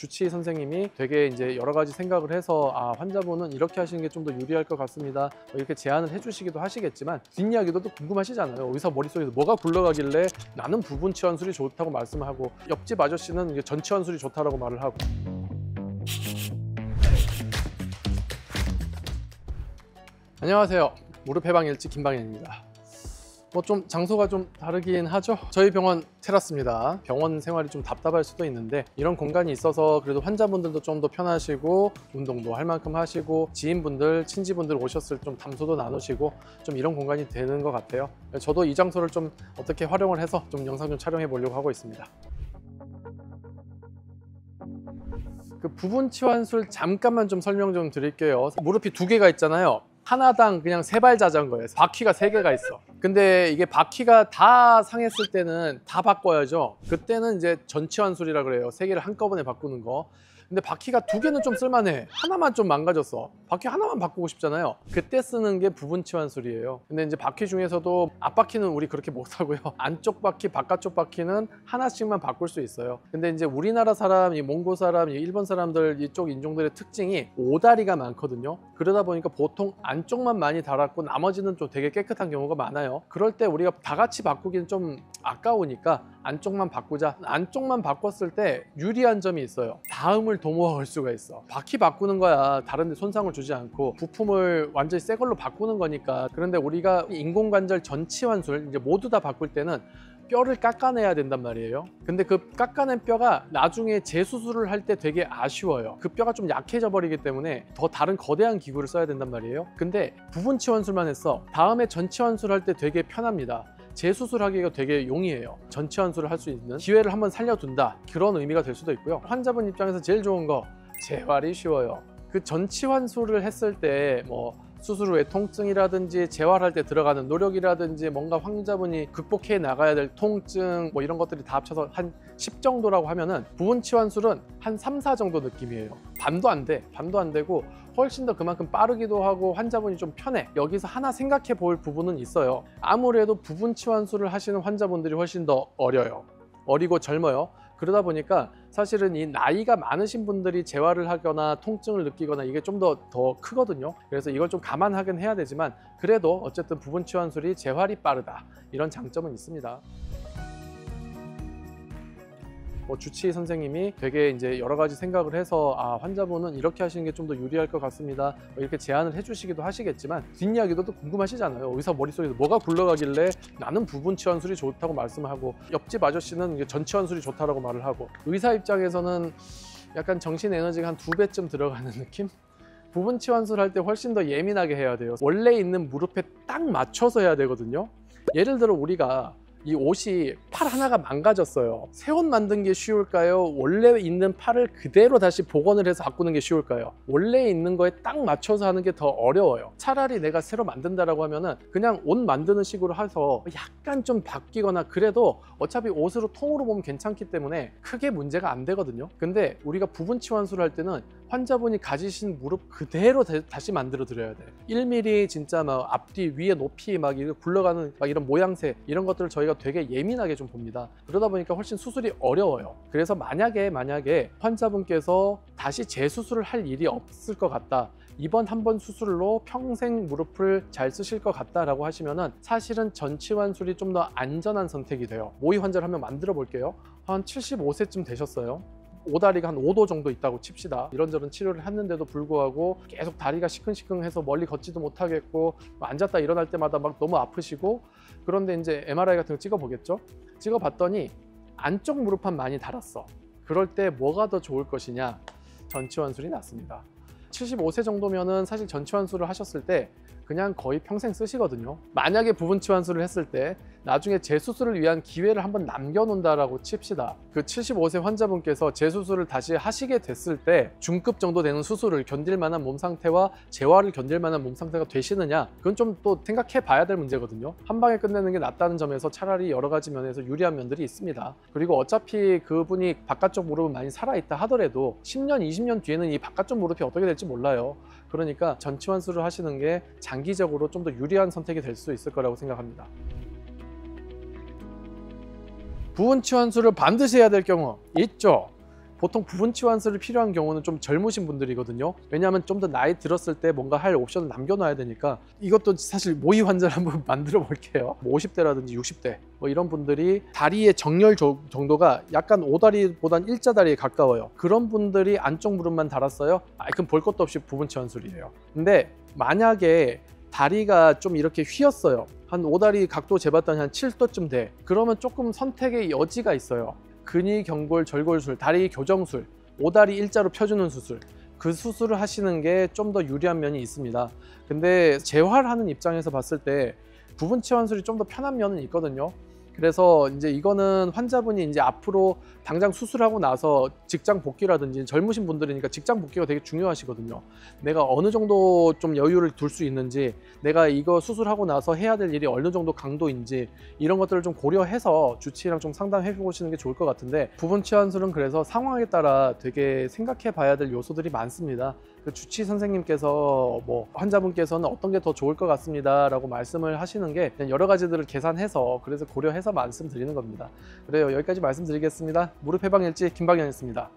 주치의 선생님이 되게 이제 여러 가지 생각을 해서 환자분은 이렇게 하시는 게 좀 더 유리할 것 같습니다. 이렇게 제안을 해주시기도 하시겠지만 뒷이야기도 또 궁금하시잖아요. 의사 머릿속에서 뭐가 굴러가길래 나는 부분 치환술이 좋다고 말씀하고 옆집 아저씨는 이게 전 치환술이 좋다라고 말을 하고. 안녕하세요. 무릎 해방 일지 김방현입니다. 좀 장소가 좀 다르긴 하죠. 저희 병원 테라스입니다. 병원 생활이 좀 답답할 수도 있는데 이런 공간이 있어서 그래도 환자분들도 좀 더 편하시고 운동도 할 만큼 하시고 지인분들, 친지분들 오셨을 때 좀 담소도 나누시고 좀 이런 공간이 되는 것 같아요. 저도 이 장소를 좀 어떻게 활용을 해서 좀 영상 좀 촬영해 보려고 하고 있습니다. 그 부분 치환술 잠깐만 좀 설명 좀 드릴게요. 무릎이 두 개가 있잖아요. 하나당 그냥 세발 자전거예요. 바퀴가 3개가 있어. 근데 이게 바퀴가 다 상했을 때는 다 바꿔야죠. 그때는 이제 전치환술이라 그래요. 3개를 한꺼번에 바꾸는 거. 근데 바퀴가 2개는 좀 쓸만해. 하나만 좀 망가졌어. 바퀴 하나만 바꾸고 싶잖아요. 그때 쓰는 게 부분 치환술이에요. 근데 이제 바퀴 중에서도 앞바퀴는 우리 그렇게 못하고요. 안쪽 바퀴, 바깥쪽 바퀴는 하나씩만 바꿀 수 있어요. 근데 이제 우리나라 사람, 이 몽고 사람, 이 일본 사람들 이쪽 인종들의 특징이 오다리가 많거든요. 그러다 보니까 보통 안쪽만 많이 달았고 나머지는 좀 되게 깨끗한 경우가 많아요. 그럴 때 우리가 다 같이 바꾸기는 좀 아까우니까 안쪽만 바꾸자. 안쪽만 바꿨을 때 유리한 점이 있어요. 다음을 도모가 걸 수가 있어. 바퀴 바꾸는 거야 다른 데 손상을 주지 않고 부품을 완전히 새 걸로 바꾸는 거니까. 그런데 우리가 인공관절 전치환술 이제 모두 다 바꿀 때는 뼈를 깎아내야 된단 말이에요. 근데 그 깎아낸 뼈가 나중에 재수술을 할 때 되게 아쉬워요. 그 뼈가 좀 약해져 버리기 때문에 더 다른 거대한 기구를 써야 된단 말이에요. 근데 부분 치환술만 했어. 다음에 전치환술 할 때 되게 편합니다. 재수술하기가 되게 용이해요. 전치환술을 할 수 있는 기회를 한번 살려둔다, 그런 의미가 될 수도 있고요. 환자분 입장에서 제일 좋은 거 재활이 쉬워요. 그 전치환술을 했을 때 수술 후에 통증이라든지 재활할 때 들어가는 노력이라든지 뭔가 환자분이 극복해 나가야 될 통증 이런 것들이 다 합쳐서 한 10 정도라고 하면은 부분 치환술은 한 3, 4 정도 느낌이에요. 반도 안 돼. 반도 안 되고 훨씬 더 그만큼 빠르기도 하고 환자분이 좀 편해. 여기서 하나 생각해 볼 부분은 있어요. 아무래도 부분 치환술을 하시는 환자분들이 훨씬 더 어리고 젊어요. 그러다 보니까 사실은 이 나이가 많으신 분들이 재활을 하거나 통증을 느끼거나 이게 좀 더 크거든요. 그래서 이걸 좀 감안하긴 해야 되지만 그래도 어쨌든 부분 치환술이 재활이 빠르다, 이런 장점은 있습니다. 주치의 선생님이 되게 이제 여러 가지 생각을 해서 환자분은 이렇게 하시는 게 좀 더 유리할 것 같습니다. 이렇게 제안을 해주시기도 하시겠지만 뒷이야기도 또 궁금하시잖아요. 의사 머릿속에서 뭐가 굴러가길래 나는 부분 치환술이 좋다고 말씀하고 옆집 아저씨는 전 치환술이 좋다라고 말을 하고. 의사 입장에서는 약간 정신 에너지가 한 2배쯤 들어가는 느낌? 부분 치환술 할 때 훨씬 더 예민하게 해야 돼요. 원래 있는 무릎에 딱 맞춰서 해야 되거든요. 예를 들어 우리가 이 옷이 팔 하나가 망가졌어요. 새 옷 만든 게 쉬울까요? 원래 있는 팔을 그대로 다시 복원을 해서 바꾸는 게 쉬울까요? 원래 있는 거에 딱 맞춰서 하는 게 더 어려워요. 차라리 내가 새로 만든다라고 하면은 그냥 옷 만드는 식으로 해서 약간 좀 바뀌거나 그래도 어차피 옷으로 통으로 보면 괜찮기 때문에 크게 문제가 안 되거든요. 근데 우리가 부분 치환술을 할 때는 환자분이 가지신 무릎 그대로 다시 만들어 드려야 돼. 1mm 진짜 앞뒤 위에 높이 굴러가는 이런 모양새, 이런 것들을 저희가 되게 예민하게 좀 봅니다. 그러다 보니까 훨씬 수술이 어려워요. 그래서 만약에 환자분께서 다시 재수술을 할 일이 없을 것 같다, 이번 한 번 수술로 평생 무릎을 잘 쓰실 것 같다라고 하시면은 사실은 전치환술이 좀 더 안전한 선택이 돼요. 모의 환자를 한명 만들어 볼게요. 한 75세쯤 되셨어요. 오다리가 한 5도 정도 있다고 칩시다. 이런저런 치료를 했는데도 불구하고 계속 다리가 시큰시큰해서 멀리 걷지도 못하겠고 앉았다 일어날 때마다 너무 아프시고. 그런데 이제 MRI 같은 거 찍어보겠죠. 찍어봤더니 안쪽 무릎판 많이 달았어. 그럴 때 뭐가 더 좋을 것이냐? 전치환술이 낫습니다. 75세 정도면은 사실 전치환술을 하셨을 때 그냥 거의 평생 쓰시거든요. 만약에 부분 치환술을 했을 때 나중에 재수술을 위한 기회를 한번 남겨놓는다라고 칩시다. 그 75세 환자분께서 재수술을 다시 하시게 됐을 때 중급 정도 되는 수술을 견딜 만한 몸 상태와 재활을 견딜 만한 몸 상태가 되시느냐, 그건 좀 또 생각해 봐야 될 문제거든요. 한 방에 끝내는 게 낫다는 점에서 차라리 여러 가지 면에서 유리한 면들이 있습니다. 그리고 어차피 그분이 바깥쪽 무릎은 많이 살아있다 하더라도 10년, 20년 뒤에는 이 바깥쪽 무릎이 어떻게 될지 몰라요. 그러니까 전치환술을 하시는 게 장기적으로 좀 더 유리한 선택이 될 수 있을 거라고 생각합니다. 부분 치환술을 반드시 해야 될 경우 있죠. 보통 부분 치환술이 필요한 경우는 좀 젊으신 분들이거든요. 왜냐하면 좀 더 나이 들었을 때 뭔가 할 옵션을 남겨놔야 되니까. 이것도 사실 모의 환자를 한번 만들어 볼게요. 뭐 50대라든지 60대 뭐 이런 분들이 다리의 정렬 정도가 약간 오다리보단 일자다리에 가까워요. 그런 분들이 안쪽 무릎만 달았어요. 그럼 볼 것도 없이 부분 치환술이에요. 근데 만약에 다리가 좀 이렇게 휘었어요. 한 오다리 각도 재봤더니 한 7도쯤 돼. 그러면 조금 선택의 여지가 있어요. 근위 경골 절골술, 다리 교정술, 오다리 일자로 펴주는 수술, 그 수술을 하시는 게 좀 더 유리한 면이 있습니다. 근데 재활하는 입장에서 봤을 때 부분 치환술이 좀 더 편한 면은 있거든요. 그래서 이제 이거는 환자분이 이제 앞으로 당장 수술하고 나서 직장 복귀라든지, 젊으신 분들이니까 직장 복귀가 되게 중요하시거든요. 내가 어느 정도 좀 여유를 둘 수 있는지, 내가 이거 수술하고 나서 해야 될 일이 어느 정도 강도인지, 이런 것들을 좀 고려해서 주치의랑 좀 상담해 보시는 게 좋을 것 같은데, 부분 치환술은 그래서 상황에 따라 되게 생각해 봐야 될 요소들이 많습니다. 그 주치의 선생님께서 뭐 환자분께서는 어떤 게 더 좋을 것 같습니다 라고 말씀을 하시는 게 그냥 여러 가지들을 계산해서, 그래서 고려해서 말씀드리는 겁니다. 그래요. 여기까지 말씀드리겠습니다. 무릎 해방일지 김박연이었습니다.